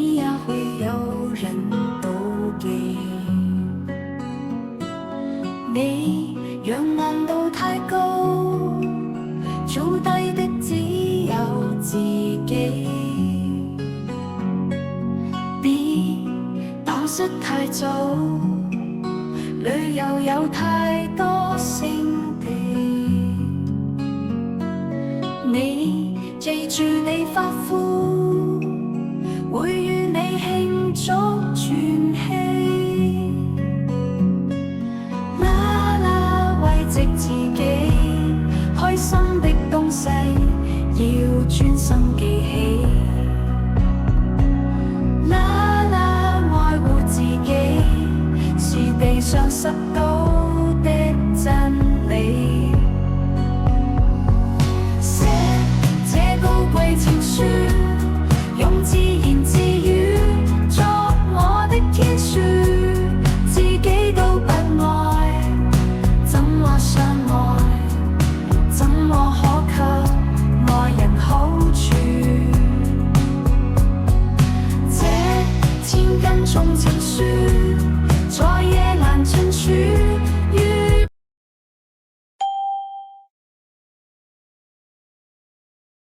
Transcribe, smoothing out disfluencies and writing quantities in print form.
你也會有人妒忌。你仰望到太高，做低的只有自己。別蕩失太早，旅遊有太多勝地。你記住你發膚，會與你慶祝傳奇。啦啦，慰藉自己，開心的東西要專心記起。啦啦，愛護自己是地上實到的真理。寫這高貴情書，用自言自語作我的天書，自己都不愛，怎麼相愛？怎麼可給愛人好處？這千斤重情書。